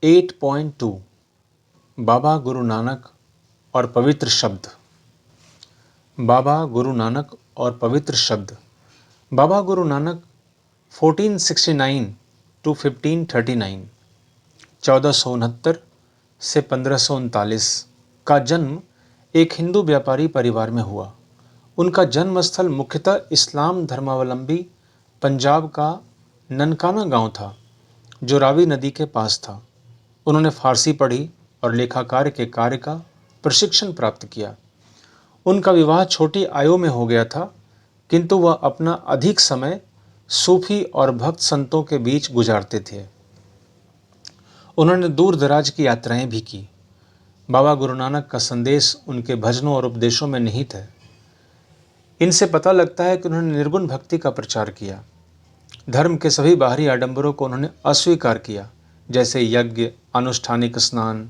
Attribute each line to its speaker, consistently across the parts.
Speaker 1: 8.2 बाबा गुरु नानक और पवित्र शब्द। बाबा गुरु नानक और पवित्र शब्द। बाबा गुरु नानक 1469 टू 1539 1469 से 1539 का जन्म एक हिंदू व्यापारी परिवार में हुआ। उनका जन्म स्थल मुख्यतः इस्लाम धर्मावलंबी पंजाब का ननकाना गांव था, जो रावी नदी के पास था। उन्होंने फारसी पढ़ी और लेखाकार के कार्य का प्रशिक्षण प्राप्त किया। उनका विवाह छोटी आयु में हो गया था, किंतु वह अपना अधिक समय सूफी और भक्त संतों के बीच गुजारते थे। उन्होंने दूर दराज की यात्राएं भी की। बाबा गुरु नानक का संदेश उनके भजनों और उपदेशों में निहित है। इनसे पता लगता है कि उन्होंने निर्गुण भक्ति का प्रचार किया। धर्म के सभी बाहरी आडंबरों को उन्होंने अस्वीकार किया, जैसे यज्ञ, अनुष्ठानिक स्नान,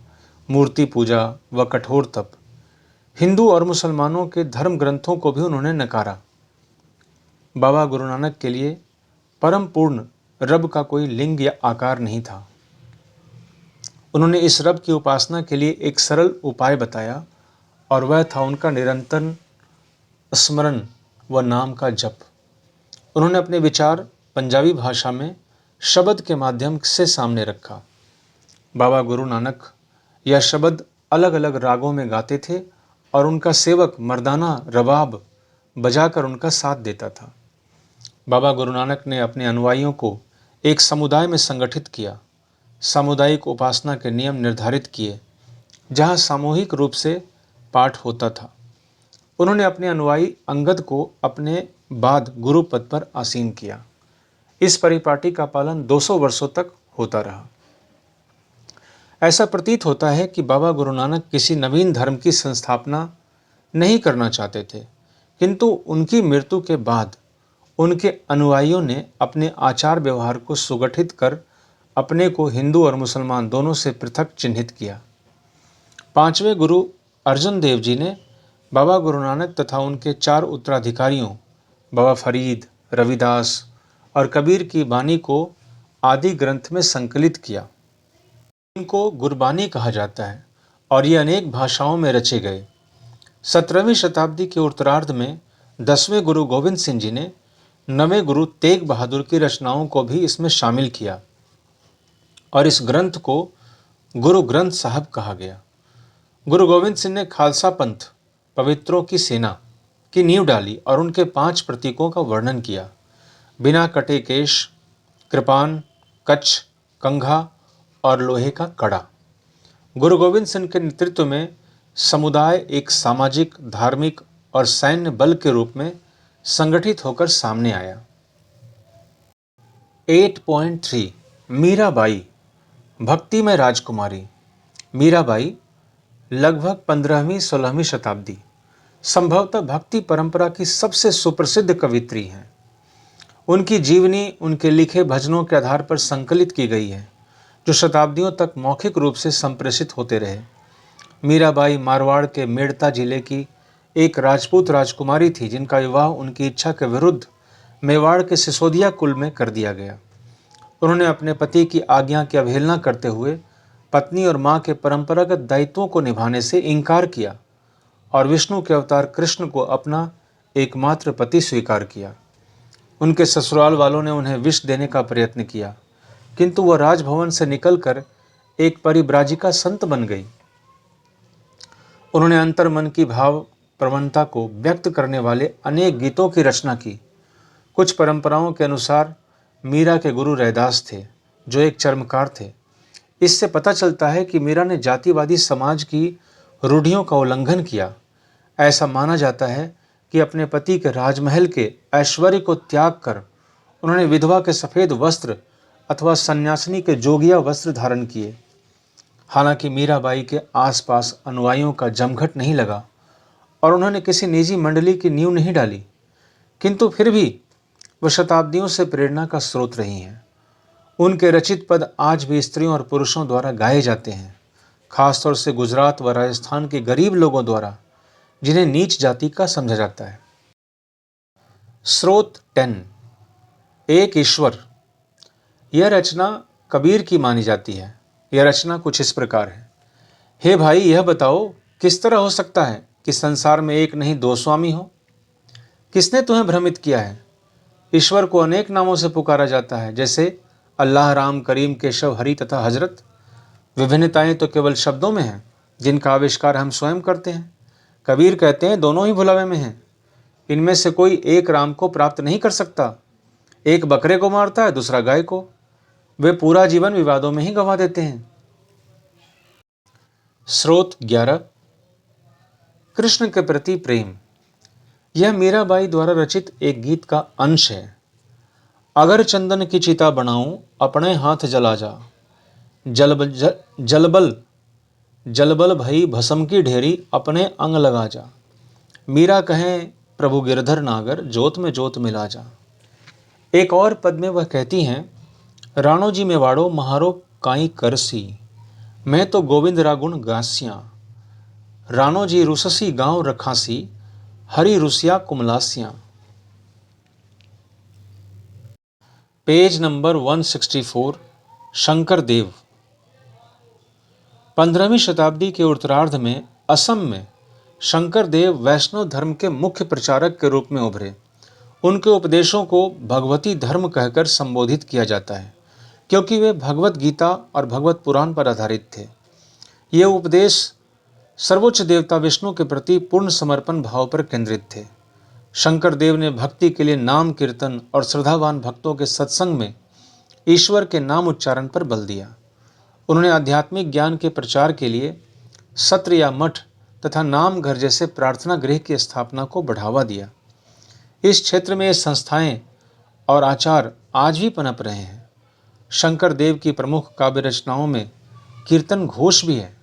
Speaker 1: मूर्ति पूजा व कठोर तप। हिंदू और मुसलमानों के धर्म ग्रंथों को भी उन्होंने नकारा। बाबा गुरु नानक के लिए परम पूर्ण रब का कोई लिंग या आकार नहीं था। उन्होंने इस रब की उपासना के लिए एक सरल उपाय बताया, और वह था उनका निरंतर स्मरण व नाम का जप। उन्होंने अपने विचार पंजाबी भाषा में शब्द के माध्यम से सामने रखा। बाबा गुरु नानक यह शब्द अलग अलग रागों में गाते थे और उनका सेवक मर्दाना रबाब बजाकर उनका साथ देता था। बाबा गुरु नानक ने अपने अनुयायियों को एक समुदाय में संगठित किया, सामुदायिक उपासना के नियम निर्धारित किए, जहां सामूहिक रूप से पाठ होता था। उन्होंने अपने अनुयायी अंगद को अपने बाद गुरु पद पर आसीन किया। इस परिपाटी का पालन 200 वर्षों तक होता रहा। ऐसा प्रतीत होता है कि बाबा गुरु नानक किसी नवीन धर्म की संस्थापना नहीं करना चाहते थे, किंतु उनकी मृत्यु के बाद उनके अनुयायियों ने अपने आचार व्यवहार को सुगठित कर अपने को हिंदू और मुसलमान दोनों से पृथक चिन्हित किया। पांचवें गुरु अर्जुन देव जी ने बाबा गुरु नानक तथा उनके 4 उत्तराधिकारियों बाबा फरीद, रविदास और कबीर की बानी को आदि ग्रंथ में संकलित किया। इनको गुरबानी कहा जाता है और ये अनेक भाषाओं में रचे गए। 17वीं शताब्दी के उत्तरार्ध में 10वें गुरु गोविंद सिंह जी ने 9वें गुरु तेग बहादुर की रचनाओं को भी इसमें शामिल किया और इस ग्रंथ को गुरु ग्रंथ साहब कहा गया। गुरु गोविंद सिंह ने खालसा पंथ, पवित्रों की सेना की नींव डाली और उनके 5 प्रतीकों का वर्णन किया: बिना कटे केश, कृपान, कच्छ, कंघा और लोहे का कड़ा। गुरु गोविंद सिंह के नेतृत्व में समुदाय एक सामाजिक, धार्मिक और सैन्य बल के रूप में संगठित होकर सामने आया। 8.3 मीराबाई, भक्ति में राजकुमारी। मीराबाई लगभग 15वीं-16वीं शताब्दी, संभवतः भक्ति परंपरा की सबसे सुप्रसिद्ध कवियत्री हैं। उनकी जीवनी उनके लिखे भजनों के आधार पर संकलित की गई है, जो शताब्दियों तक मौखिक रूप से संप्रेषित होते रहे। मीराबाई मारवाड़ के मेड़ता जिले की एक राजपूत राजकुमारी थी, जिनका विवाह उनकी इच्छा के विरुद्ध मेवाड़ के सिसोदिया कुल में कर दिया गया। उन्होंने अपने पति की आज्ञा की अवहेलना करते हुए पत्नी और मां के परंपरागत दायित्वों को निभाने से इनकार किया और विष्णु के अवतार कृष्ण को अपना एकमात्र पति स्वीकार किया। उनके ससुराल वालों ने उन्हें विष देने का प्रयत्न किया, किंतु वह राजभवन से निकलकर एक परिव्राजिका संत बन गई। उन्होंने अंतर्मन की भाव प्रवणता को व्यक्त करने वाले अनेक गीतों की रचना की। कुछ परंपराओं के अनुसार मीरा के गुरु रैदास थे, जो एक चर्मकार थे। इससे पता चलता है कि मीरा ने जातिवादी समाज की रूढ़ियों का उल्लंघन किया। ऐसा माना जाता है कि अपने पति के राजमहल के ऐश्वर्य को त्याग कर उन्होंने विधवा के सफेद वस्त्र अथवा सन्यासिनी के जोगिया वस्त्र धारण किए। हालांकि मीराबाई के आसपास अनुयायियों का जमघट नहीं लगा और उन्होंने किसी निजी मंडली की नींव नहीं डाली, किंतु फिर भी वह शताब्दियों से प्रेरणा का स्रोत रही हैं। उनके रचित पद आज भी स्त्रियों और पुरुषों द्वारा गाए जाते हैं, खासतौर से गुजरात व राजस्थान के गरीब लोगों द्वारा, जिन्हें नीच जाति का समझा जाता है। स्रोत 10 एक ईश्वर। यह रचना कबीर की मानी जाती है। यह रचना कुछ इस प्रकार है। हे भाई, यह बताओ किस तरह हो सकता है कि संसार में एक नहीं दो स्वामी हो? किसने तुम्हें भ्रमित किया है? ईश्वर को अनेक नामों से पुकारा जाता है, जैसे अल्लाह, राम, करीम, केशव, हरि तथा हजरत। विभिन्नताएं तो केवल शब्दों में हैं, जिनका आविष्कार हम स्वयं करते हैं। कबीर कहते हैं, दोनों ही भुलावे में हैं। इनमें से कोई एक राम को प्राप्त नहीं कर सकता। एक बकरे को मारता है, दूसरा गाय को। वे पूरा जीवन विवादों में ही गंवा देते हैं। स्रोत 11। कृष्ण के प्रति प्रेम। यह मीराबाई द्वारा रचित एक गीत का अंश है। अगर चंदन की चिता बनाऊं, अपने हाथ जला जा। जलबल जलबल भई भस्म की ढेरी, अपने अंग लगा जा। मीरा कहें, प्रभु गिरधर नागर, जोत में जोत मिला जा। एक और पद में वह कहती हैं, राणो जी में वाड़ो, महारो काई करसी। मैं तो गोविंद रागुण गास्या। राणो जी रुससी गांव रखासी, हरि रुसिया कुमलासिया। Page number 164। शंकर देव। 15वीं शताब्दी के उत्तरार्ध में असम में शंकर देव वैष्णव धर्म के मुख्य प्रचारक के रूप में उभरे। उनके उपदेशों को भगवती धर्म कहकर संबोधित किया जाता है, क्योंकि वे भगवत गीता और भगवत पुराण पर आधारित थे। ये उपदेश सर्वोच्च देवता विष्णु के प्रति पूर्ण समर्पण भाव पर केंद्रित थे। शंकर देव ने भक्ति के लिए नाम कीर्तन और श्रद्धावान भक्तों के सत्संग में ईश्वर के नाम उच्चारण पर बल दिया। उन्होंने आध्यात्मिक ज्ञान के प्रचार के लिए सत्र या मठ तथा नाम घर जैसे प्रार्थना गृह की स्थापना को बढ़ावा दिया। इस क्षेत्र में ये संस्थाएं और आचार आज भी पनप रहे हैं। शंकर देव की प्रमुख काव्य रचनाओं में कीर्तन घोष भी है।